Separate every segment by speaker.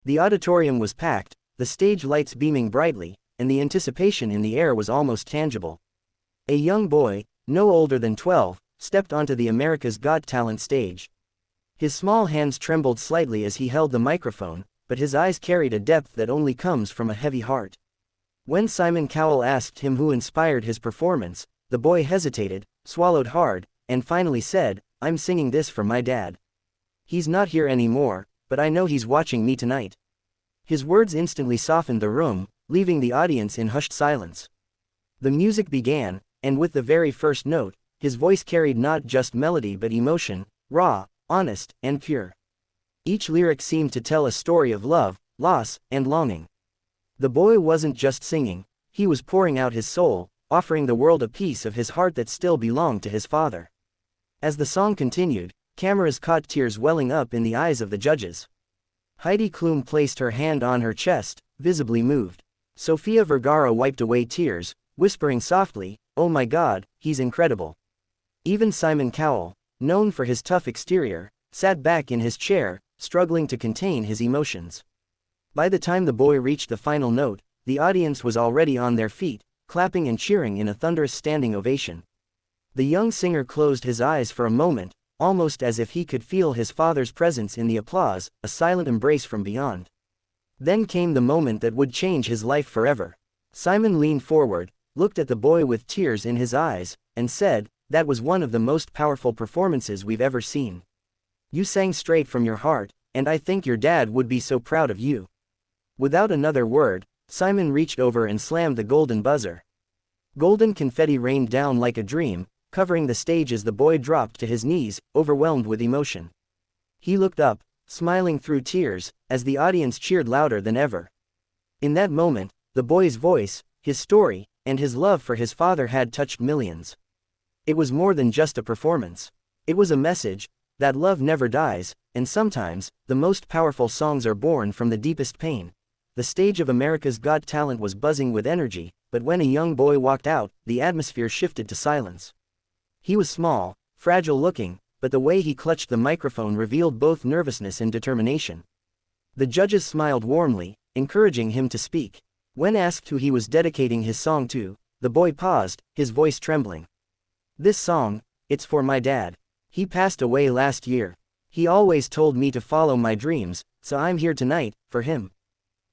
Speaker 1: The auditorium was packed, the stage lights beaming brightly, and the anticipation in the air was almost tangible. A young boy, no older than 12, stepped onto the America's Got Talent stage. His small hands trembled slightly as he held the microphone, but his eyes carried a depth that only comes from a heavy heart. When Simon Cowell asked him who inspired his performance, the boy hesitated, swallowed hard, and finally said, "I'm singing this for my dad. He's not here anymore, but I know he's watching me tonight." His words instantly softened the room, leaving the audience in hushed silence. The music began, and with the very first note, his voice carried not just melody but emotion, raw, honest, and pure. Each lyric seemed to tell a story of love, loss, and longing. The boy wasn't just singing, he was pouring out his soul, offering the world a piece of his heart that still belonged to his father. As the song continued, cameras caught tears welling up in the eyes of the judges. Heidi Klum placed her hand on her chest, visibly moved. Sofia Vergara wiped away tears, whispering softly, "Oh my God, he's incredible." Even Simon Cowell, known for his tough exterior, sat back in his chair, struggling to contain his emotions. By the time the boy reached the final note, the audience was already on their feet, clapping and cheering in a thunderous standing ovation. The young singer closed his eyes for a moment, almost as if he could feel his father's presence in the applause, a silent embrace from beyond. Then came the moment that would change his life forever. Simon leaned forward, looked at the boy with tears in his eyes, and said, "That was one of the most powerful performances we've ever seen. You sang straight from your heart, and I think your dad would be so proud of you." Without another word, Simon reached over and slammed the golden buzzer. Golden confetti rained down like a dream, covering the stage as the boy dropped to his knees, overwhelmed with emotion. He looked up, smiling through tears, as the audience cheered louder than ever. In that moment, the boy's voice, his story, and his love for his father had touched millions. It was more than just a performance. It was a message that love never dies, and sometimes, the most powerful songs are born from the deepest pain. The stage of America's Got Talent was buzzing with energy, but when a young boy walked out, the atmosphere shifted to silence. He was small, fragile looking, but the way he clutched the microphone revealed both nervousness and determination. The judges smiled warmly, encouraging him to speak. When asked who he was dedicating his song to, the boy paused, his voice trembling. "This song, it's for my dad. He passed away last year. He always told me to follow my dreams, so I'm here tonight, for him."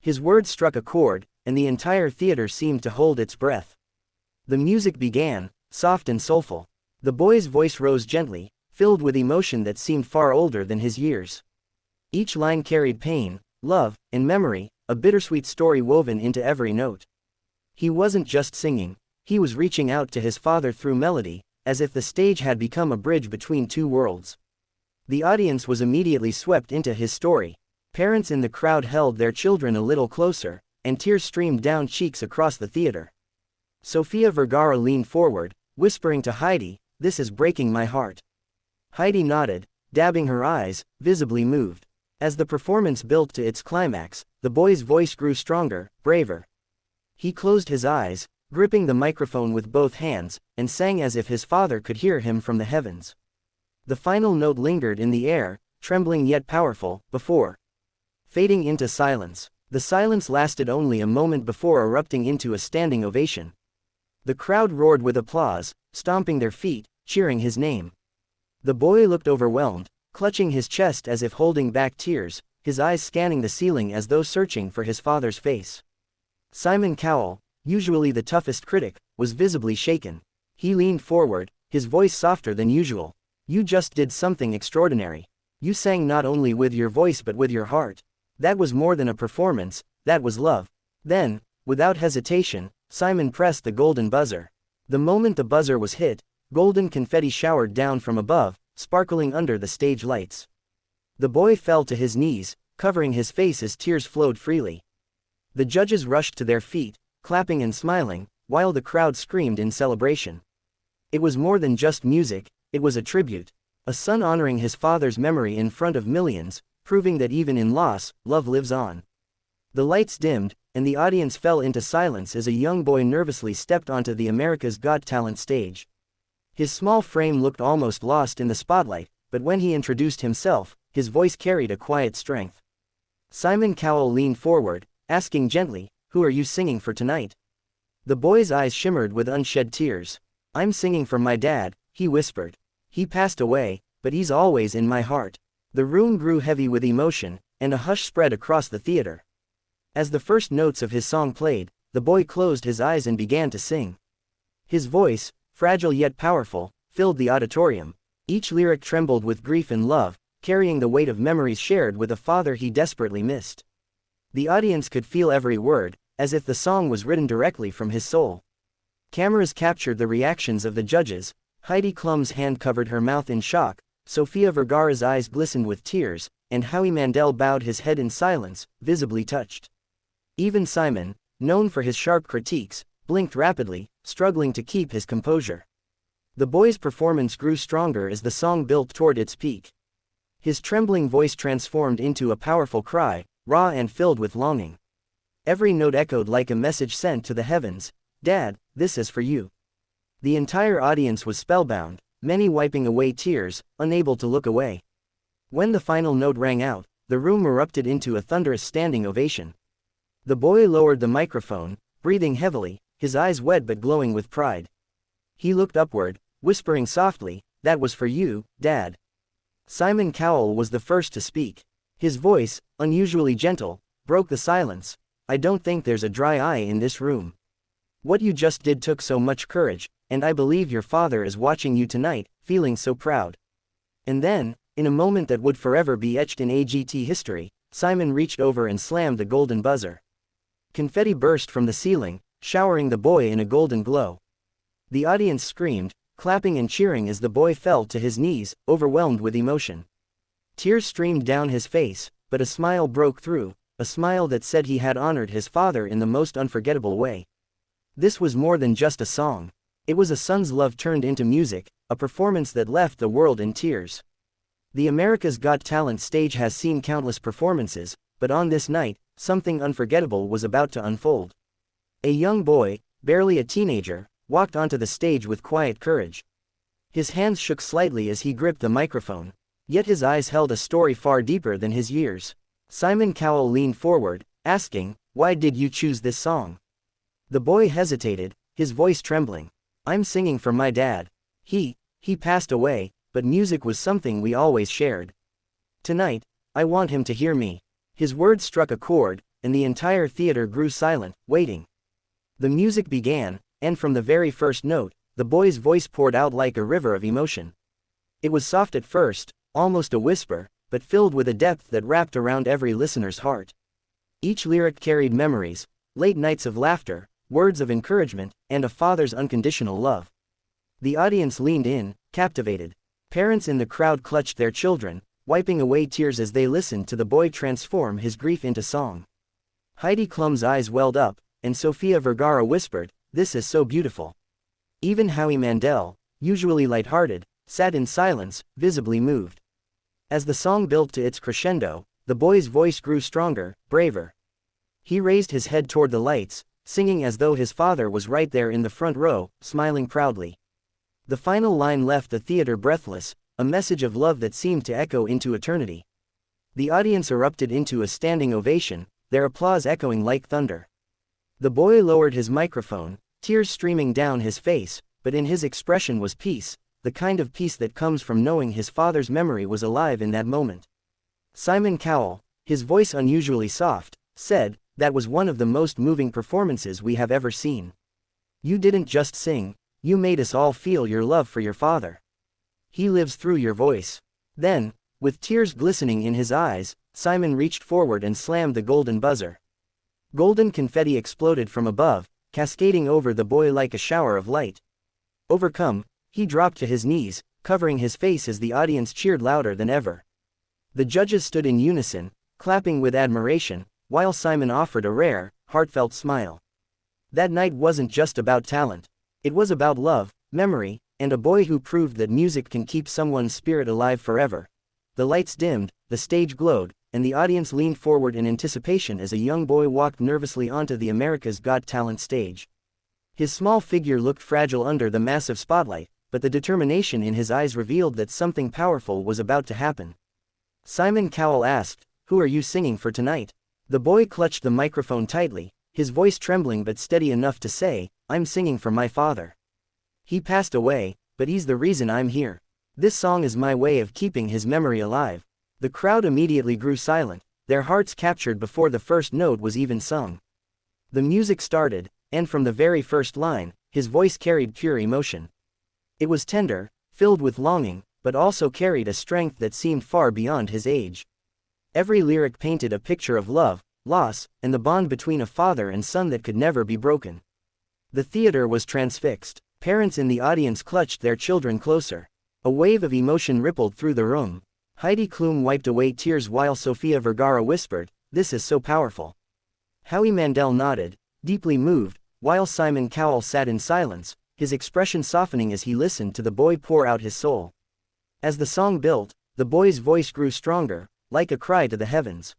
Speaker 1: His words struck a chord, and the entire theater seemed to hold its breath. The music began, soft and soulful. The boy's voice rose gently, filled with emotion that seemed far older than his years. Each line carried pain, love, and memory, a bittersweet story woven into every note. He wasn't just singing, he was reaching out to his father through melody, as if the stage had become a bridge between two worlds. The audience was immediately swept into his story. Parents in the crowd held their children a little closer, and tears streamed down cheeks across the theater. Sofia Vergara leaned forward, whispering to Heidi, "This is breaking my heart." Heidi nodded, dabbing her eyes, visibly moved. As the performance built to its climax, the boy's voice grew stronger, braver. He closed his eyes, gripping the microphone with both hands, and sang as if his father could hear him from the heavens. The final note lingered in the air, trembling yet powerful, before fading into silence. The silence lasted only a moment before erupting into a standing ovation. The crowd roared with applause, stomping their feet, cheering his name. The boy looked overwhelmed, clutching his chest as if holding back tears, his eyes scanning the ceiling as though searching for his father's face. Simon Cowell, usually the toughest critic, was visibly shaken. He leaned forward, his voice softer than usual. "You just did something extraordinary. You sang not only with your voice but with your heart. That was more than a performance, that was love." Then, without hesitation, Simon pressed the golden buzzer. The moment the buzzer was hit, golden confetti showered down from above, sparkling under the stage lights. The boy fell to his knees, covering his face as tears flowed freely. The judges rushed to their feet, clapping and smiling, while the crowd screamed in celebration. It was more than just music, it was a tribute. A son honoring his father's memory in front of millions, proving that even in loss, love lives on. The lights dimmed, and the audience fell into silence as a young boy nervously stepped onto the America's Got Talent stage. His small frame looked almost lost in the spotlight, but when he introduced himself, his voice carried a quiet strength. Simon Cowell leaned forward, asking gently, "Who are you singing for tonight?" The boy's eyes shimmered with unshed tears. "I'm singing for my dad," he whispered. "He passed away, but he's always in my heart." The room grew heavy with emotion, and a hush spread across the theater. As the first notes of his song played, the boy closed his eyes and began to sing. His voice, fragile yet powerful, filled the auditorium. Each lyric trembled with grief and love, carrying the weight of memories shared with a father he desperately missed. The audience could feel every word, as if the song was written directly from his soul. Cameras captured the reactions of the judges. Heidi Klum's hand covered her mouth in shock, Sofia Vergara's eyes glistened with tears, and Howie Mandel bowed his head in silence, visibly touched. Even Simon, known for his sharp critiques, blinked rapidly, struggling to keep his composure. The boy's performance grew stronger as the song built toward its peak. His trembling voice transformed into a powerful cry, raw and filled with longing. Every note echoed like a message sent to the heavens, "Dad, this is for you." The entire audience was spellbound, many wiping away tears, unable to look away. When the final note rang out, the room erupted into a thunderous standing ovation. The boy lowered the microphone, breathing heavily, his eyes wet but glowing with pride. He looked upward, whispering softly, "That was for you, Dad." Simon Cowell was the first to speak. His voice, unusually gentle, broke the silence. "I don't think there's a dry eye in this room. What you just did took so much courage, and I believe your father is watching you tonight, feeling so proud." And then, in a moment that would forever be etched in AGT history, Simon reached over and slammed the golden buzzer. Confetti burst from the ceiling, showering the boy in a golden glow. The audience screamed, clapping and cheering as the boy fell to his knees, overwhelmed with emotion. Tears streamed down his face, but a smile broke through, a smile that said he had honored his father in the most unforgettable way. This was more than just a song. It was a son's love turned into music, a performance that left the world in tears. The America's Got Talent stage has seen countless performances, but on this night, something unforgettable was about to unfold. A young boy, barely a teenager, walked onto the stage with quiet courage. His hands shook slightly as he gripped the microphone, yet his eyes held a story far deeper than his years. Simon Cowell leaned forward, asking, "Why did you choose this song?" The boy hesitated, his voice trembling. "I'm singing for my dad. He passed away, but music was something we always shared. Tonight, I want him to hear me." His words struck a chord, and the entire theater grew silent, waiting. The music began, and from the very first note, the boy's voice poured out like a river of emotion. It was soft at first, almost a whisper, but filled with a depth that wrapped around every listener's heart. Each lyric carried memories, late nights of laughter, words of encouragement, and a father's unconditional love. The audience leaned in, captivated. Parents in the crowd clutched their children, wiping away tears as they listened to the boy transform his grief into song. Heidi Klum's eyes welled up, and Sofia Vergara whispered, "This is so beautiful." Even Howie Mandel, usually lighthearted, sat in silence, visibly moved. As the song built to its crescendo, the boy's voice grew stronger, braver. He raised his head toward the lights, singing as though his father was right there in the front row, smiling proudly. The final line left the theater breathless, a message of love that seemed to echo into eternity. The audience erupted into a standing ovation, their applause echoing like thunder. The boy lowered his microphone, tears streaming down his face, but in his expression was peace, the kind of peace that comes from knowing his father's memory was alive in that moment. Simon Cowell, his voice unusually soft, said, "That was one of the most moving performances we have ever seen. You didn't just sing, you made us all feel your love for your father. He lives through your voice." Then, with tears glistening in his eyes, Simon reached forward and slammed the golden buzzer. Golden confetti exploded from above, cascading over the boy like a shower of light. Overcome, he dropped to his knees, covering his face as the audience cheered louder than ever. The judges stood in unison, clapping with admiration, while Simon offered a rare, heartfelt smile. That night wasn't just about talent. It was about love, memory, and a boy who proved that music can keep someone's spirit alive forever. The lights dimmed, the stage glowed, and the audience leaned forward in anticipation as a young boy walked nervously onto the America's Got Talent stage. His small figure looked fragile under the massive spotlight, but the determination in his eyes revealed that something powerful was about to happen. Simon Cowell asked, Who are you singing for tonight? The boy clutched the microphone tightly, his voice trembling but steady enough to say, I'm singing for my father. He passed away, but he's the reason I'm here. This song is my way of keeping his memory alive. The crowd immediately grew silent, their hearts captured before the first note was even sung. The music started, and from the very first line, his voice carried pure emotion. It was tender, filled with longing, but also carried a strength that seemed far beyond his age. Every lyric painted a picture of love, loss, and the bond between a father and son that could never be broken. The theater was transfixed. Parents in the audience clutched their children closer. A wave of emotion rippled through the room. Heidi Klum wiped away tears while Sofia Vergara whispered, "This is so powerful." Howie Mandel nodded, deeply moved, while Simon Cowell sat in silence, his expression softening as he listened to the boy pour out his soul. As the song built, the boy's voice grew stronger, like a cry to the heavens.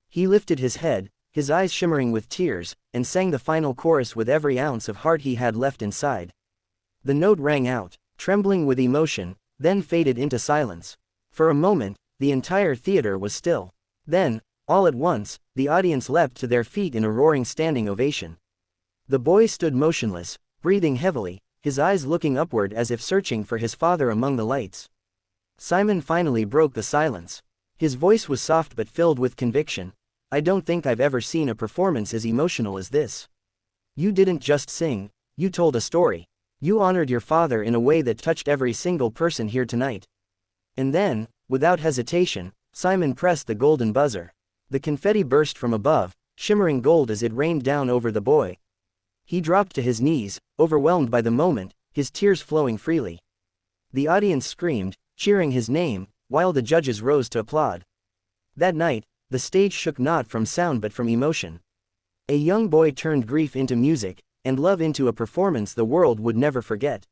Speaker 1: He lifted his head, his eyes shimmering with tears, and sang the final chorus with every ounce of heart he had left inside. The note rang out, trembling with emotion, then faded into silence. For a moment, the entire theater was still. Then, all at once, the audience leapt to their feet in a roaring standing ovation. The boy stood motionless, breathing heavily, his eyes looking upward as if searching for his father among the lights. Simon finally broke the silence. His voice was soft but filled with conviction. I don't think I've ever seen a performance as emotional as this. You didn't just sing, you told a story. You honored your father in a way that touched every single person here tonight. And then, without hesitation, Simon pressed the golden buzzer. The confetti burst from above, shimmering gold as it rained down over the boy. He dropped to his knees, overwhelmed by the moment, his tears flowing freely. The audience screamed, cheering his name, while the judges rose to applaud. That night, the stage shook not from sound but from emotion. A young boy turned grief into music, and love into a performance the world would never forget.